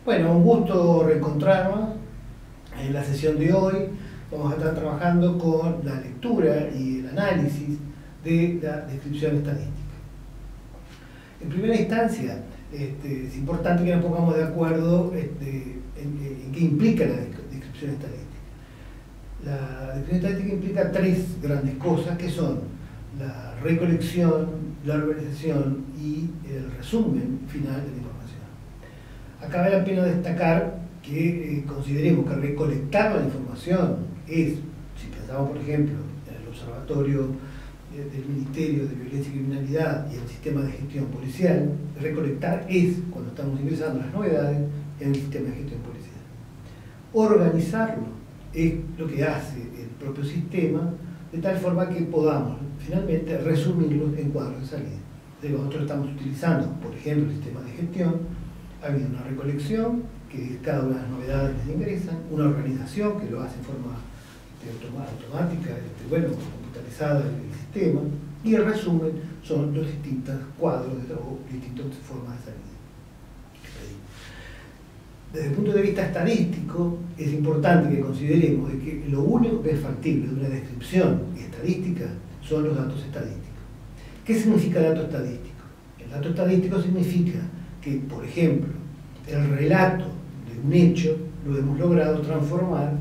Bueno, un gusto reencontrarnos. En la sesión de hoy vamos a estar trabajando con la lectura y el análisis de la descripción estadística. En primera instancia, es importante que nos pongamos de acuerdo en qué implica la descripción estadística. La descripción estadística implica tres grandes cosas, que son la recolección, la organización y el resumen final de la información. Acá vale la pena destacar que consideremos que recolectar la información es, si pensamos por ejemplo en el observatorio del Ministerio de Violencia y Criminalidad y el sistema de gestión policial, recolectar es cuando estamos ingresando las novedades en el sistema de gestión policial. Organizarlo es lo que hace el propio sistema, de tal forma que podamos finalmente resumirlos en cuadros de salida. Entonces, nosotros estamos utilizando, por ejemplo, el sistema de gestión. Ha habido una recolección, que es cada una de las novedades que se ingresan, una organización que lo hace en forma automática, computarizada el sistema, y el resumen son los distintos cuadros o distintas formas de salida. Desde el punto de vista estadístico, es importante que consideremos de que lo único que es factible de una descripción estadística son los datos estadísticos. ¿Qué significa dato estadístico? El dato estadístico significa que, por ejemplo, el relato de un hecho lo hemos logrado transformar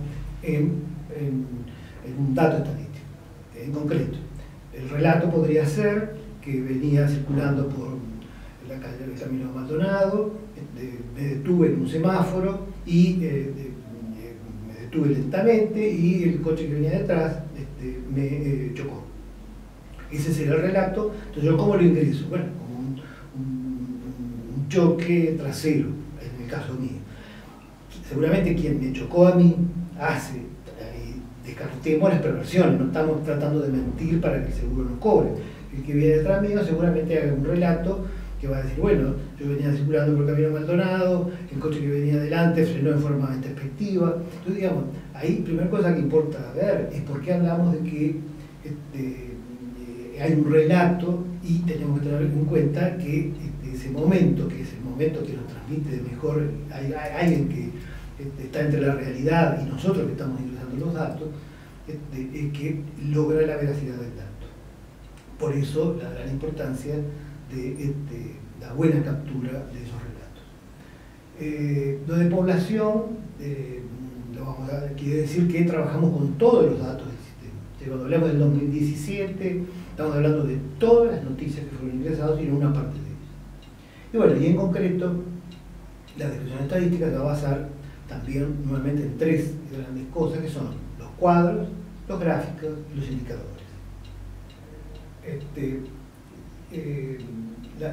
en un dato estadístico. En concreto, el relato podría ser que venía circulando por la calle del Camino Maldonado, me detuve en un semáforo y me detuve lentamente y el coche que venía detrás me chocó. Ese sería el relato. Entonces, ¿yo cómo lo ingreso? Bueno, como un choque trasero, en el caso mío. Seguramente quien me chocó a mí hace, descartemos las perversiones, no estamos tratando de mentir para que el seguro nos cobre. El que viene detrás mío seguramente haga un relato que va a decir, bueno, yo venía circulando por el Camino Maldonado, el coche que venía adelante frenó en forma intempestiva. Entonces, digamos, ahí, primera cosa que importa ver es por qué hablamos de que hay un relato y tenemos que tener en cuenta que ese momento, que es el momento que nos transmite mejor, hay alguien que está entre la realidad y nosotros que estamos ingresando los datos, es que logra la veracidad del dato. Por eso la gran importancia de la buena captura de esos relatos. Lo de población, quiere decir que trabajamos con todos los datos del sistema. Cuando hablamos del 2017, estamos hablando de todas las noticias que fueron ingresadas y no una parte de ellas. Y bueno, y en concreto, la descripción estadística se va a basar también nuevamente en tres grandes cosas, que son los cuadros, los gráficos y los indicadores.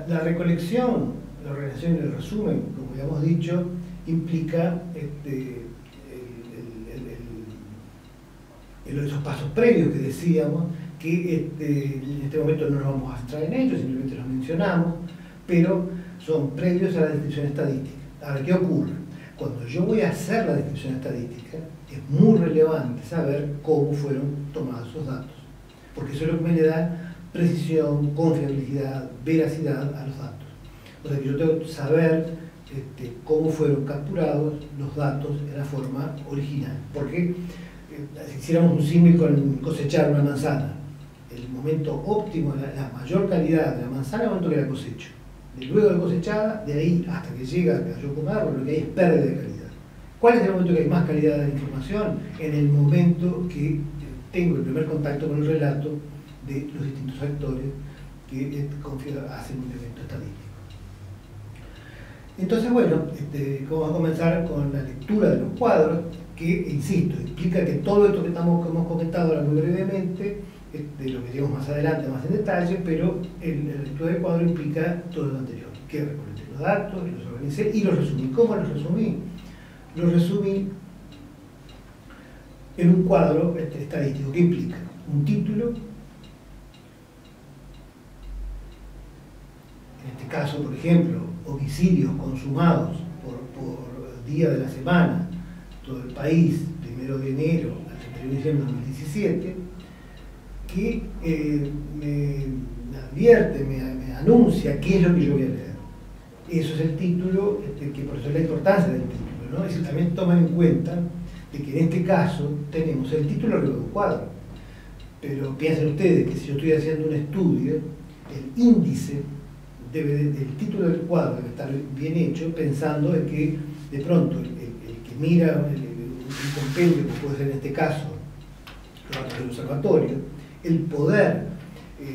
La recolección, la organización y el resumen, como ya hemos dicho, implica esos pasos previos que decíamos, que en este momento no nos vamos a centrar en ellos, simplemente los mencionamos, pero son previos a la descripción estadística. Ahora, ¿qué ocurre? Cuando yo voy a hacer la descripción estadística, es muy relevante saber cómo fueron tomados esos datos, porque eso es lo que me le da precisión, confiabilidad, veracidad a los datos. O sea que yo tengo que saber cómo fueron capturados los datos en la forma original. Porque si hiciéramos un símil con cosechar una manzana, el momento óptimo, la mayor calidad de la manzana es el momento que la cosecho. De luego de cosechada, de ahí hasta que llega a yo comer, lo que hay es pérdida de calidad. ¿Cuál es el momento que hay más calidad de la información? En el momento que tengo el primer contacto con el relato de los distintos actores que hacen un evento estadístico. Entonces, bueno, vamos a comenzar con la lectura de los cuadros, que, insisto, implica que todo esto que hemos comentado ahora muy brevemente, lo veremos más adelante, más en detalle, pero la lectura del cuadro implica todo lo anterior, que recolecté los datos, los organicé y los resumí. ¿Cómo los resumí? Los resumí en un cuadro estadístico que implica un título, en este caso, por ejemplo, homicidios consumados por día de la semana, todo el país, 1 de enero al 31 de diciembre de 2017, que me advierte, me anuncia qué es lo que yo voy a leer. Eso es el título, que por eso es la importancia del título, ¿no? Es decir, también toman en cuenta de que en este caso tenemos el título arriba de un cuadro. Pero piensen ustedes que si yo estoy haciendo un estudio, el índice del título del cuadro debe estar bien hecho, pensando en que de pronto el que mira un compendio, que puede ser en este caso los datos del observatorio, el poder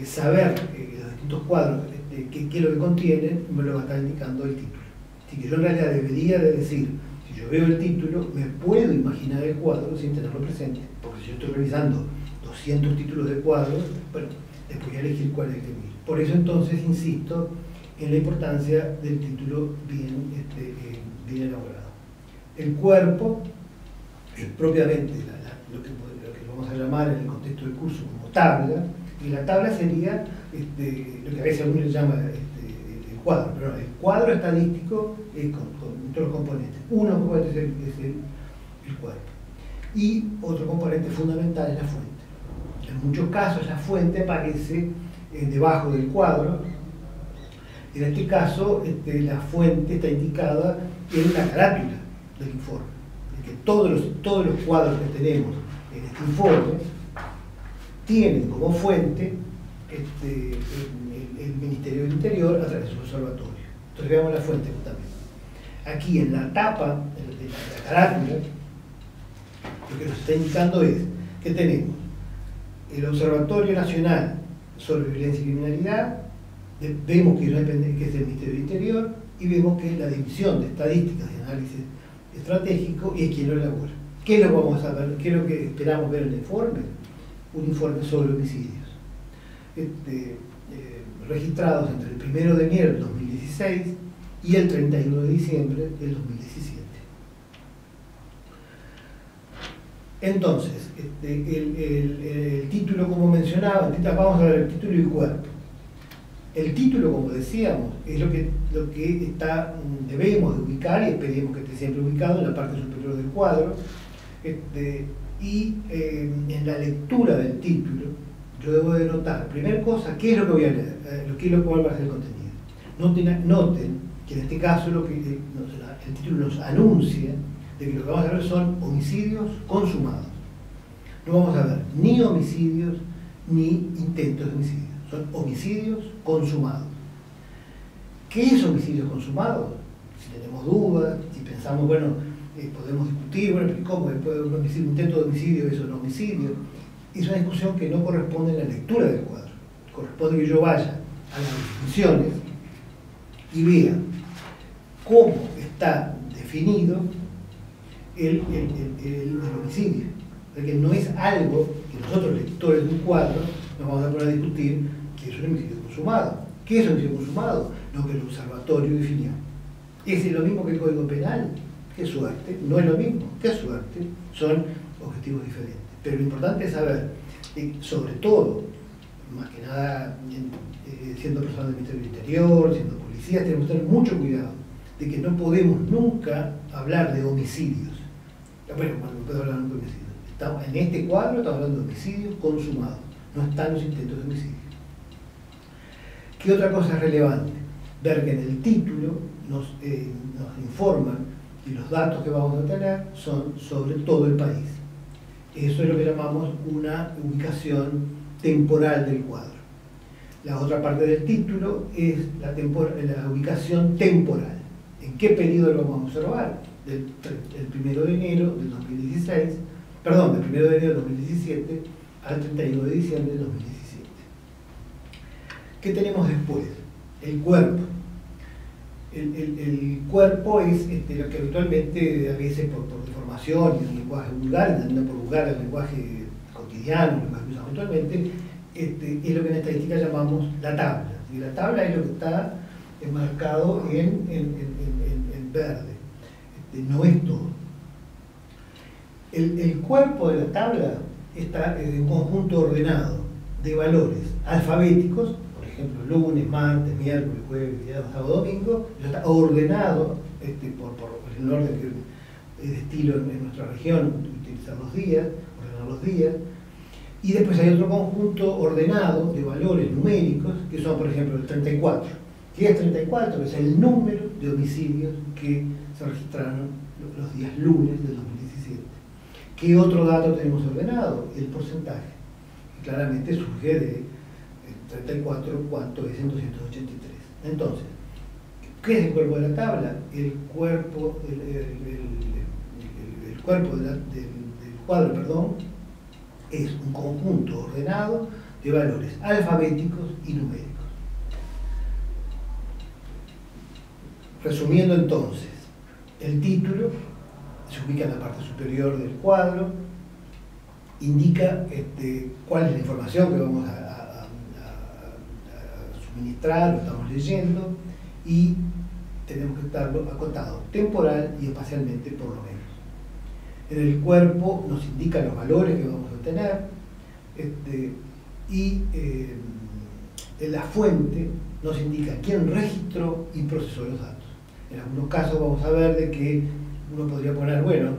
saber los distintos cuadros, qué es lo que contienen, me lo va a estar indicando el título. Así que yo en realidad debería de decir, si yo veo el título, me puedo imaginar el cuadro sin tenerlo presente, porque si yo estoy revisando 200 títulos de cuadros, bueno, después voy a elegir cuál es el que miro. Por eso entonces insisto en la importancia del título bien elaborado. El cuerpo es propiamente lo que vamos a llamar en el contexto del curso como tabla, y la tabla sería lo que a veces a uno le llama el cuadro, pero no, el cuadro estadístico es con todos los componentes. Uno componente es el cuerpo. Y otro componente fundamental es la fuente. En muchos casos la fuente aparece debajo del cuadro. En este caso, la fuente está indicada en la carátula del informe. Es que todos los cuadros que tenemos en este informe tienen como fuente el Ministerio del Interior a través de su observatorio. Entonces veamos la fuente justamente. Aquí en la tapa de la carátula, lo que nos está indicando es que tenemos el Observatorio Nacional sobre Violencia y Criminalidad, vemos que es del Ministerio del Interior, y vemos que es la División de Estadísticas y Análisis Estratégico, y es quien lo elabora. ¿Qué es lo que vamos a ver? ¿Qué es lo que esperamos ver en el informe? Un informe sobre homicidios. Registrados entre el 1 de enero del 2016 y el 31 de diciembre del 2017. Entonces, el título, como mencionaba, vamos a ver el título y el cuerpo. El título, como decíamos, es lo que debemos de ubicar, y esperemos que esté siempre ubicado en la parte superior del cuadro. En la lectura del título, yo debo de notar, primera cosa, qué es lo que voy a leer, cuál va a ser el contenido. Noten que en este caso el título nos anuncia de que lo que vamos a ver son homicidios consumados. No vamos a ver ni homicidios ni intentos de homicidio, son homicidios consumados. ¿Qué es homicidios consumados? Si tenemos dudas, si pensamos, bueno, podemos discutir, bueno, ¿cómo? Después de un intento de homicidio, eso no es homicidio. Es una discusión que no corresponde en la lectura del cuadro. Corresponde que yo vaya a las definiciones y vea cómo está definido el homicidio. Porque no es algo que nosotros, lectores de un cuadro, nos vamos a poner a discutir que es un homicidio consumado. ¿Qué es un homicidio consumado? Lo que el observatorio definió. ¿Es lo mismo que el Código Penal? ¡Qué suerte! No es lo mismo. ¡Qué suerte! Son objetivos diferentes. Pero lo importante es saber, sobre todo, más que nada, siendo personas del Ministerio del Interior, siendo policías, tenemos que tener mucho cuidado de que no podemos nunca hablar de homicidios. Bueno, cuando puedo hablar de homicidios. En este cuadro estamos hablando de homicidios consumados, no están los intentos de homicidio. ¿Qué otra cosa es relevante? Ver que en el título nos informan que los datos que vamos a tener son sobre todo el país. Eso es lo que llamamos una ubicación temporal del cuadro. La otra parte del título es la ubicación temporal. ¿En qué periodo lo vamos a observar? Del 1 de enero del 2016, perdón, del 1 de enero del 2017 al 31 de diciembre del 2017. ¿Qué tenemos después? El cuerpo. El cuerpo es lo que habitualmente, a veces por deformación y el lenguaje vulgar, entendiendo por vulgar el lenguaje cotidiano, el lenguaje que usamos habitualmente, es lo que en estadística llamamos la tabla. Y la tabla es lo que está enmarcado en verde. No es todo. El cuerpo de la tabla está en un conjunto ordenado de valores alfabéticos, por ejemplo, lunes, martes, miércoles, jueves, viernes, sábado, domingo, ya está ordenado por el orden que es de estilo en nuestra región, utilizar los días, ordenar los días. Y después hay otro conjunto ordenado de valores numéricos, que son, por ejemplo, el 34, que es 34, que es el número de homicidios que se registraron los días lunes del 2017. ¿Qué otro dato tenemos ordenado? El porcentaje, que claramente surge de 34, ¿cuánto es en 283? Entonces, ¿qué es el cuerpo de la tabla? El cuerpo, el cuerpo del cuadro, perdón, es un conjunto ordenado de valores alfabéticos y numéricos. Resumiendo entonces, el título se ubica en la parte superior del cuadro, indica cuál es la información que vamos a suministrar, lo estamos leyendo, y tenemos que estarlo acotado temporal y espacialmente por lo menos. En el cuerpo nos indica los valores que vamos a obtener, y en la fuente nos indica quién registró y procesó los datos. En algunos casos vamos a ver de que uno podría poner, bueno,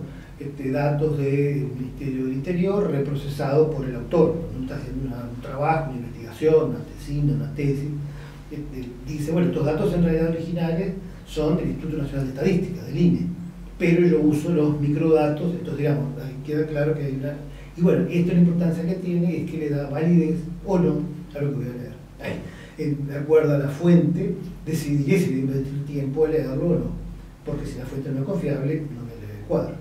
datos del Ministerio del Interior reprocesados por el autor. Uno está haciendo un trabajo, una investigación, una tesina, una tesis. Dice, bueno, estos datos en realidad originales son del Instituto Nacional de Estadística, del INE, pero yo uso los microdatos, entonces digamos, ahí queda claro que hay una... Y bueno, esto la importancia que tiene es que le da validez o no a lo que voy a leer. Ahí, de acuerdo a la fuente, decidiré si le invertir tiempo a leerlo o no, porque si la fuente no es confiable, no me lee el cuadro.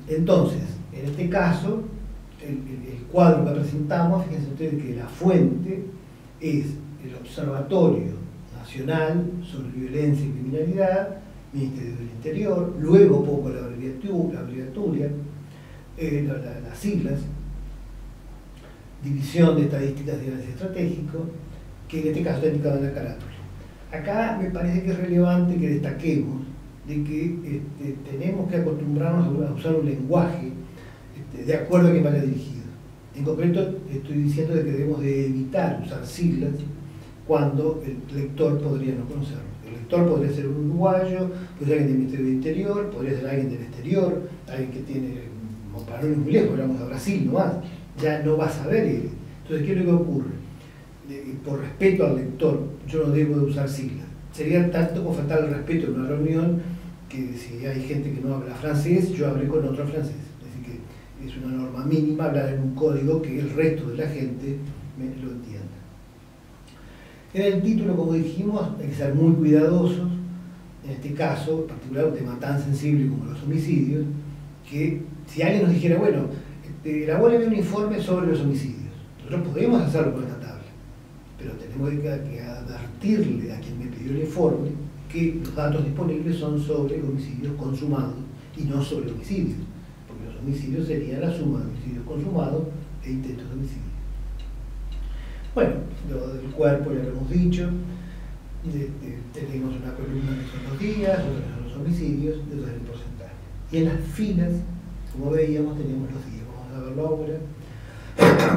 Entonces, en este caso, el cuadro que presentamos, fíjense ustedes que la fuente es el Observatorio Nacional sobre Violencia y Criminalidad, Ministerio del Interior, luego pongo la abreviatura, las siglas, División de Estadísticas y Análisis Estratégico, que en este caso está indicado en la carátula. Acá me parece que es relevante que destaquemos de que tenemos que acostumbrarnos a usar un lenguaje de acuerdo a quien vaya dirigido. En concreto, estoy diciendo de que debemos de evitar usar siglas cuando el lector podría no conocerlo. El lector podría ser un uruguayo, podría ser alguien del Ministerio del Interior, podría ser alguien del exterior, alguien que tiene, para no ir muy lejos, hablamos de Brasil nomás, ya no va a saber él. Entonces, ¿qué es lo que ocurre? Por respeto al lector, yo no debo de usar siglas. Sería tanto como faltar el respeto en una reunión que si hay gente que no habla francés, yo hablé con otro francés. Así que es una norma mínima hablar en un código que el resto de la gente lo entienda. En el título, como dijimos, hay que ser muy cuidadosos. En este caso, en particular, un tema tan sensible como los homicidios, que si alguien nos dijera, bueno, elabóreme un informe sobre los homicidios, nosotros podemos hacerlo con esta tabla, pero tenemos que advertirle a quien me pidió el informe que los datos disponibles son sobre homicidios consumados y no sobre homicidios, porque los homicidios serían la suma de homicidios consumados e intentos de homicidio. Bueno, lo del cuerpo ya lo hemos dicho, tenemos una columna que son los días, otra que son los homicidios, y otra es el porcentaje. Y en las filas, como veíamos, teníamos los días. Vamos a verlo ahora,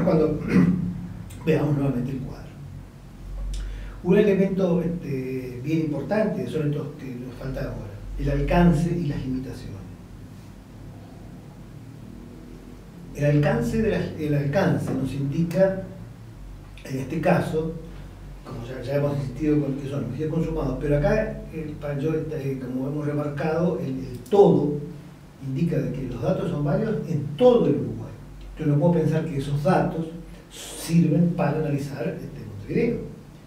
cuando veamos nuevamente el cuadro. Un elemento bien importante son estos que nos falta ahora, el alcance y las limitaciones. El alcance nos indica, en este caso, como ya hemos insistido con que son homicidios consumados, pero acá, como hemos remarcado, el todo indica de que los datos son válidos en todo el Uruguay. Yo no puedo pensar que esos datos sirven para analizar Montevideo,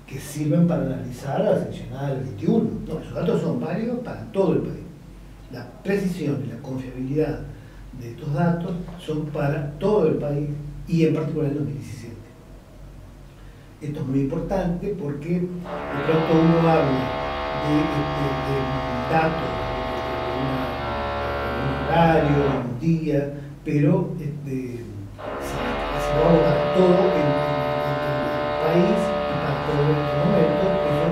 que sirven para analizar a la seccional 21. No, esos datos son válidos para todo el país. La precisión y la confiabilidad de estos datos son para todo el país y en particular en 2017. Esto es muy importante porque de pronto uno habla de datos, de un horario, un día, pero si lo hago para todo el país y para todo este momento, eso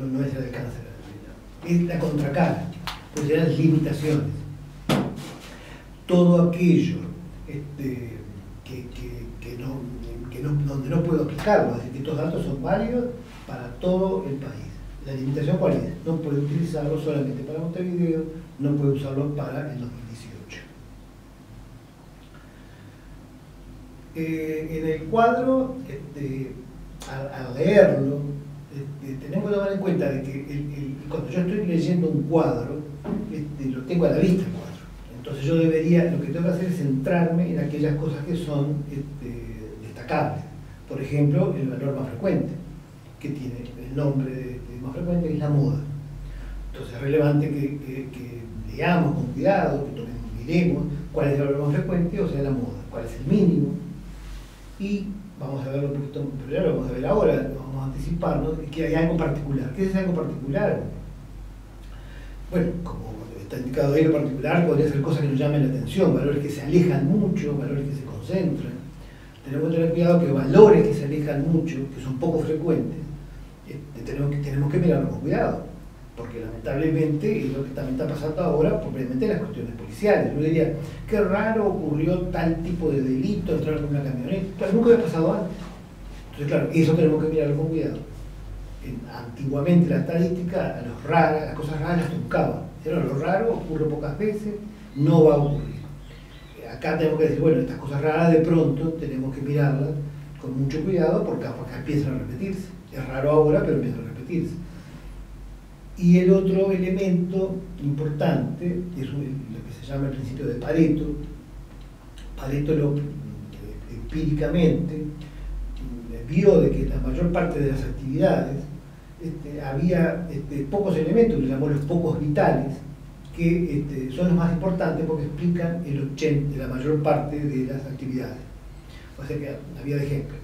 no es el alcance de la realidad. Es la contracara, pues eran las limitaciones. Todo aquello donde no puedo aplicarlo, es decir, que estos datos son válidos para todo el país. La limitación, ¿cuál es? No puedo utilizarlo solamente para Montevideo, no puedo usarlo para el 2018. En el cuadro al leerlo, tenemos que tomar en cuenta de que cuando yo estoy leyendo un cuadro, lo tengo a la vista el cuadro. Entonces yo debería, lo que tengo que hacer es centrarme en aquellas cosas que son destacables. Por ejemplo, el valor más frecuente, que tiene el nombre más frecuente, es la moda. Entonces es relevante que leamos con cuidado, que miremos cuál es el valor más frecuente, o sea, la moda, cuál es el mínimo. Y vamos a verlo un poquito primero, vamos a ver ahora, vamos a anticiparnos que hay algo particular. ¿Qué es algo particular? Bueno, como está indicado ahí, lo particular podría ser cosas que nos llamen la atención, valores que se alejan mucho, valores que se concentran. Tenemos que tener cuidado que valores que se alejan mucho, que son poco frecuentes, tenemos que mirarlos con cuidado, porque lamentablemente es lo que también está pasando ahora, probablemente en las cuestiones policiales. Yo diría, qué raro ocurrió tal tipo de delito, entrar con una camioneta, pero nunca había pasado antes. Entonces, claro, eso tenemos que mirarlo con cuidado. Antiguamente la estadística, las cosas raras las truncaba. Pero lo raro ocurre pocas veces, no va a ocurrir. Acá tenemos que decir, bueno, estas cosas raras de pronto tenemos que mirarlas con mucho cuidado porque empiezan a repetirse. Es raro ahora, pero empiezan a repetirse. Y el otro elemento importante es lo que se llama el principio de Pareto. Pareto empíricamente vio de que la mayor parte de las actividades había pocos elementos, que llamó los pocos vitales, que son los más importantes porque explican la mayor parte de las actividades. O sea que había de ejemplo.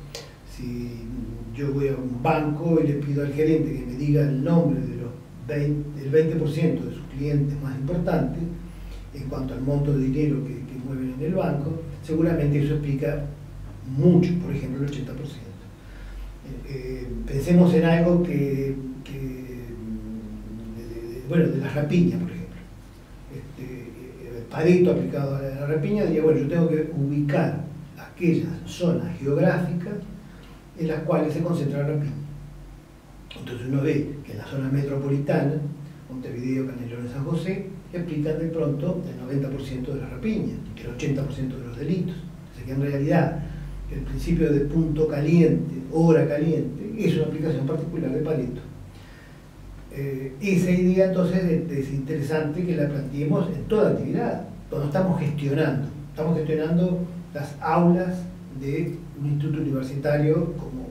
Si yo voy a un banco y le pido al gerente que me diga el nombre del 20% de sus clientes más importantes, en cuanto al monto de dinero que mueven en el banco, seguramente eso explica mucho, por ejemplo el 80%. Pensemos en algo bueno, de la rapiña, por ejemplo. Pareto aplicado a la rapiña diría, bueno, yo tengo que ubicar aquellas zonas geográficas en las cuales se concentra la rapiña. Entonces uno ve que en la zona metropolitana, Montevideo, Canelones, San José, explican de pronto el 90% de la rapiña, el 80% de los delitos. O sea que en realidad el principio de punto caliente, hora caliente, es una aplicación particular de Pareto. Esa idea entonces es interesante que la planteemos en toda actividad, cuando estamos gestionando las aulas de un instituto universitario como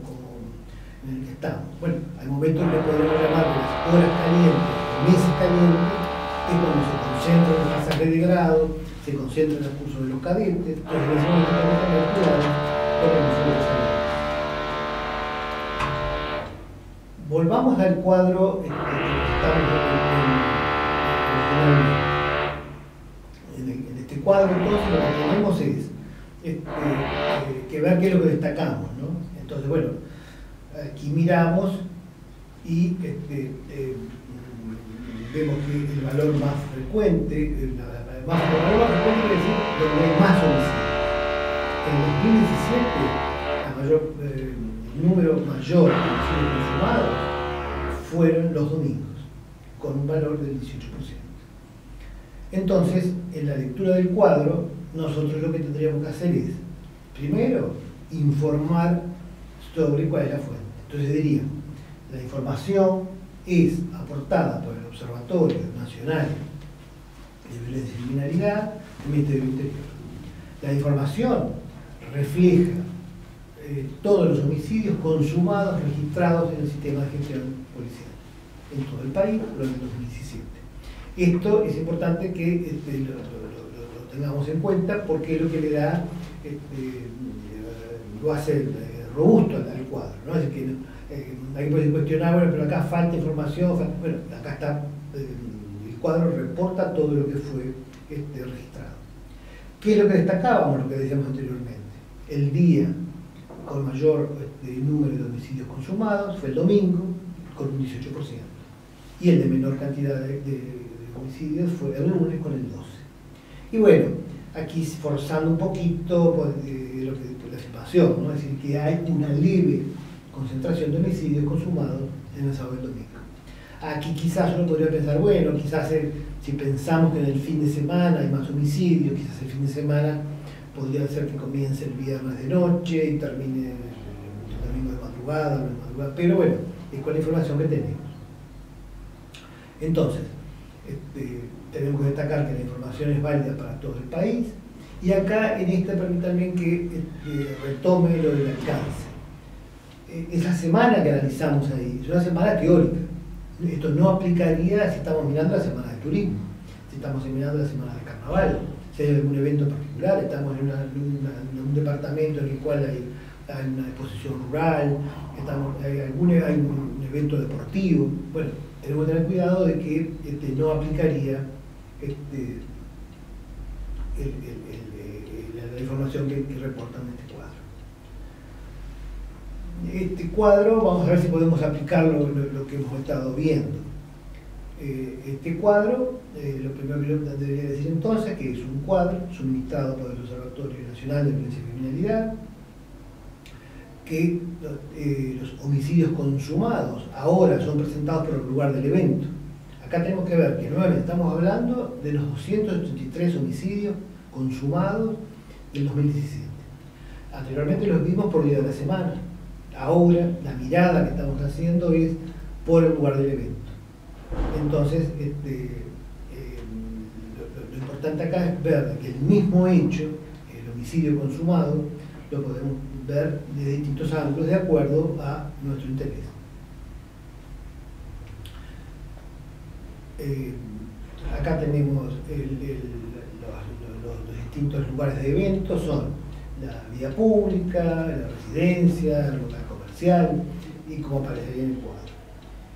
en el que estamos. Bueno, hay momentos que podemos llamar de las horas calientes, meses calientes, es cuando se concentra el pasaje de grado, se concentra en el curso de los cadetes, entonces en ese momento tenemos que tener cuidado con el uso de los alumnos. Volvamos al cuadro que estamos en este cuadro, entonces lo que tenemos es que ver qué es lo que destacamos, ¿no? Entonces, bueno, aquí miramos y vemos que el valor más frecuente, el valor más frecuente quiere decir donde hay más homicidios. En 2017, el número mayor de homicidios consumados fueron los domingos, con un valor del 18%. Entonces, en la lectura del cuadro, nosotros lo que tendríamos que hacer es, primero, informar sobre cuál es la fuente. Entonces diríamos, la información es aportada por el Observatorio Nacional de Violencia y Criminalidad del Ministerio del Interior. La información refleja todos los homicidios consumados registrados en el sistema de gestión policial en todo el país durante el 2017. Esto es importante que lo tengamos en cuenta porque es lo que le da, lo hace robusto al cuadro, ¿no? Es decir, que hay que cuestionar, bueno, pero acá falta información, bueno, acá está, el cuadro reporta todo lo que fue registrado. ¿Qué es lo que destacábamos, lo que decíamos anteriormente? El día con mayor número de homicidios consumados fue el domingo, con un 18%, y el de menor cantidad de homicidios fue el lunes, con el 12%. Y bueno, aquí forzando un poquito la afirmación, ¿no? Es decir, que hay una leve concentración de homicidios consumados en el sábado y el domingo. Aquí quizás uno podría pensar, bueno, quizás si pensamos que en el fin de semana hay más homicidios, quizás el fin de semana podría ser que comience el viernes de noche y termine el venimos de madrugada, no de madrugada, pero bueno, es con la información que tenemos. Entonces, tenemos que destacar que la información es válida para todo el país, y acá en esta permítanme que retome lo del alcance. Esa semana que analizamos ahí es una semana teórica. Esto no aplicaría si estamos mirando la semana de turismo, si estamos mirando la semana de carnaval, si hay algún evento particular, estamos en un departamento en el cual hay una exposición rural, hay un evento deportivo. Bueno, tenemos que tener cuidado de que no aplicaría la información que reportan en este cuadro. Este cuadro, vamos a ver si podemos aplicar lo que hemos estado viendo. Este cuadro, lo primero que yo debería decir entonces, que es un cuadro suministrado por el Observatorio Nacional de Violencia y Criminalidad, que los homicidios consumados ahora son presentados por el lugar del evento. Acá tenemos que ver que nuevamente estamos hablando de los 283 homicidios consumados del 2017. Anteriormente los vimos por día de la semana. Ahora la mirada que estamos haciendo es por el lugar del evento. Entonces, lo importante acá es ver que el mismo hecho, el homicidio consumado, lo podemos ver de distintos ángulos de acuerdo a nuestro interés. Acá tenemos los distintos lugares de eventos, son la vía pública, la residencia, el local comercial, y como aparecería en el cuadro.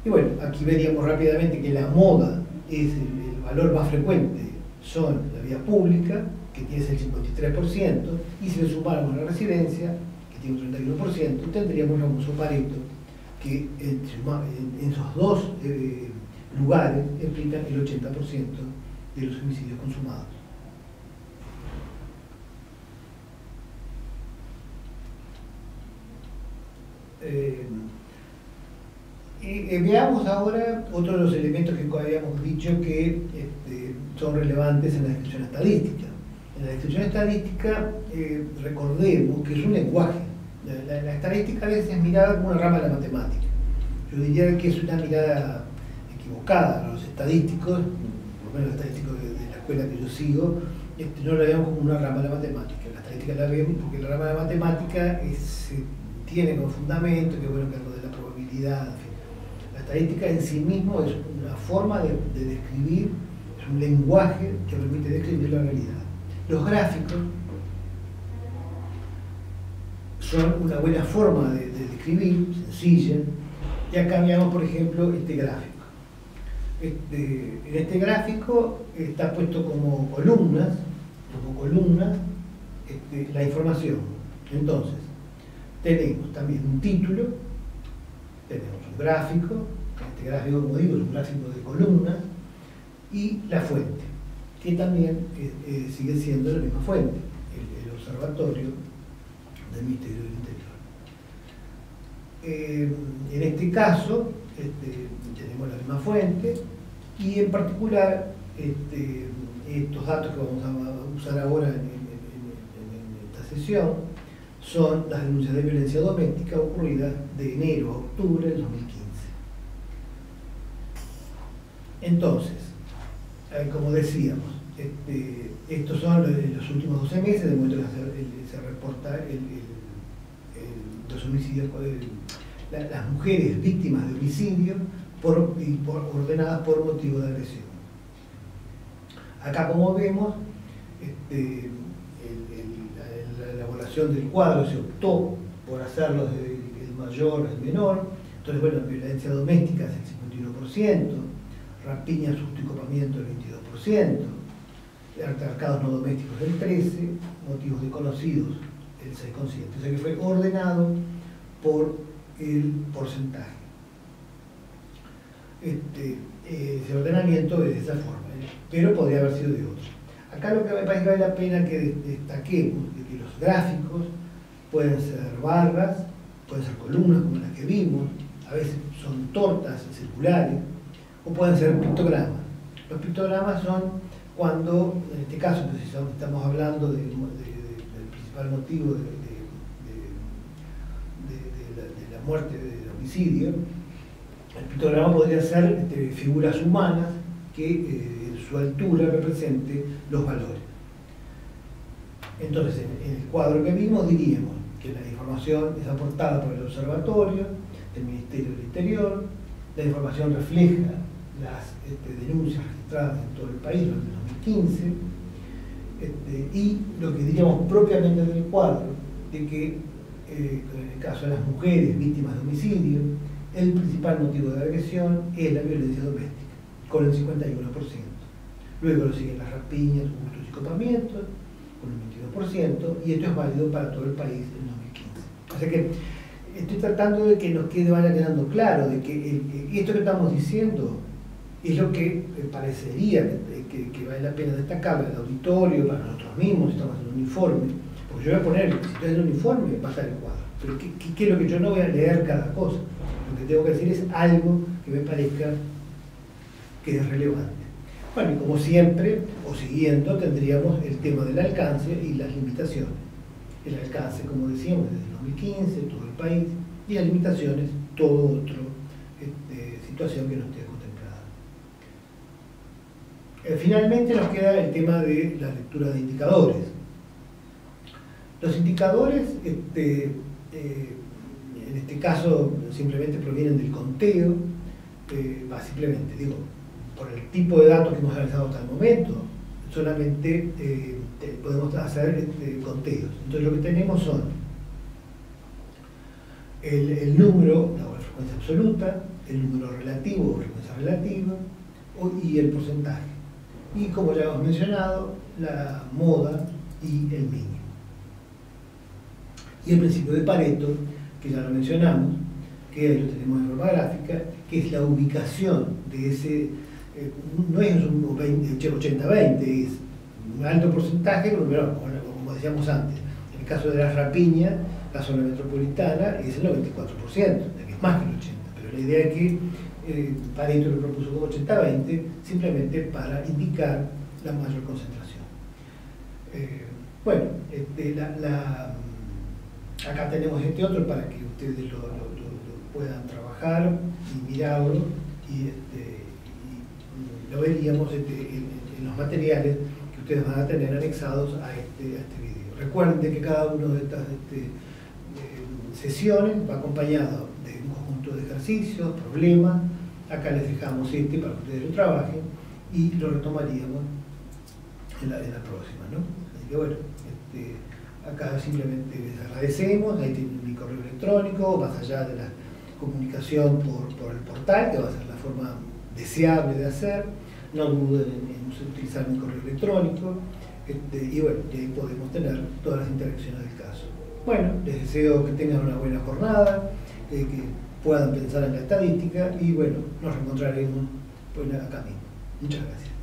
Y bueno, aquí veríamos rápidamente que la moda es el valor más frecuente, son la vía pública, que tiene el 53%, y si le sumáramos la residencia, que tiene un 31%, tendríamos un famoso Pareto, que en esos dos lugares explican el 80% de los homicidios consumados. Veamos ahora otro de los elementos que habíamos dicho que son relevantes en la descripción estadística. En la descripción estadística, recordemos que es un lenguaje. La estadística a veces es mirada como una rama de la matemática. Yo diría que es una mirada equivocada. Los estadísticos, por lo menos los estadísticos de la escuela que yo sigo, no la vemos como una rama de la matemática. La estadística la vemos porque la rama de la matemática tiene como fundamento que bueno, que algo de la probabilidad, en fin. La estadística en sí mismo es una forma de describir, es un lenguaje que permite describir la realidad. Los gráficos son una buena forma de describir, sencilla, y acá veamos por ejemplo este gráfico. En este gráfico está puesto como columnas la información. Entonces, tenemos también un título, tenemos un gráfico, este gráfico, como digo, es un gráfico de columnas, y la fuente, que también sigue siendo la misma fuente, el Observatorio del Ministerio del Interior. En este caso, tenemos la misma fuente, y en particular, estos datos que vamos a usar ahora en esta sesión, son las denuncias de violencia doméstica ocurridas de enero a octubre del 2015. Entonces, como decíamos, estos son los últimos 12 meses, de momento que se reporta los homicidios, las mujeres víctimas de homicidio ordenadas por motivo de agresión. Acá, como vemos, la elaboración del cuadro se optó por hacerlo del mayor al menor. Entonces, bueno, violencia doméstica es el 51%, rapiña, susto y copamiento el 22%, altercados no domésticos el 13%, motivos desconocidos el 6,7%. O sea que fue ordenado por el porcentaje. Ese ordenamiento es de esa forma, pero podría haber sido de otro. Acá lo que me parece que vale la pena que destaquemos es que los gráficos pueden ser barras, pueden ser columnas como las que vimos, a veces son tortas circulares, o pueden ser pictogramas. Los pictogramas son cuando, en este caso, pues, estamos hablando del principal motivo de muerte de homicidio, el pictograma podría ser figuras humanas que en su altura represente los valores. Entonces, en el cuadro que vimos diríamos que la información es aportada por el observatorio del Ministerio del Interior, la información refleja las denuncias registradas en todo el país durante el 2015, y lo que diríamos propiamente del cuadro, de que en el caso de las mujeres víctimas de homicidio, el principal motivo de agresión es la violencia doméstica, con el 51%. Luego lo siguen las rapiñas, hurtos y copamientos, con el 22%, y esto es válido para todo el país en 2015. O sea que estoy tratando de que nos vaya quedando claro de que esto que estamos diciendo es lo que parecería que vale la pena destacar para el auditorio, para nosotros mismos, si estamos haciendo un informe, porque yo voy a poner, si estoy haciendo un informe, va a estar el cuadro, pero ¿qué es lo que yo no voy a leer cada cosa? Lo que tengo que decir es algo que me parezca que es relevante. Bueno, y como siempre, o siguiendo, tendríamos el tema del alcance y las limitaciones. El alcance, como decíamos, desde el 2015, todo el país, y las limitaciones, todo otro situación que no esté contemplada. Finalmente nos queda el tema de la lectura de indicadores. Los indicadores, en este caso, simplemente provienen del conteo, simplemente, digo, por el tipo de datos que hemos analizado hasta el momento, solamente podemos hacer conteos. Entonces lo que tenemos son el número, la frecuencia absoluta, el número relativo o frecuencia relativa, y el porcentaje. Y como ya hemos mencionado, la moda y el mínimo. Y el principio de Pareto, que ya lo mencionamos, que ahí lo tenemos de forma gráfica, que es la ubicación de ese, no es un 80-20, es un alto porcentaje, pero como decíamos antes, en el caso de la rapiña, la zona metropolitana es el 94%, que es más que el 80%, pero la idea es que Pareto lo propuso como 80-20, simplemente para indicar la mayor concentración. Bueno, acá tenemos este otro para que ustedes lo puedan trabajar y mirarlo, y lo veríamos en los materiales que ustedes van a tener anexados a este video. Recuerden que cada una de estas sesiones va acompañado de un conjunto de ejercicios, problemas. Acá les dejamos para que ustedes lo trabajen y lo retomaríamos en la próxima, ¿no? Así que bueno, acá simplemente les agradecemos. Ahí tienen mi correo electrónico, más allá de la comunicación por el portal, que va a ser la forma deseable de hacer. No duden en utilizar mi correo electrónico, y bueno, y ahí podemos tener todas las interacciones del caso. Bueno, les deseo que tengan una buena jornada, que puedan pensar en la estadística, y bueno, nos reencontraremos acá mismo. Muchas gracias.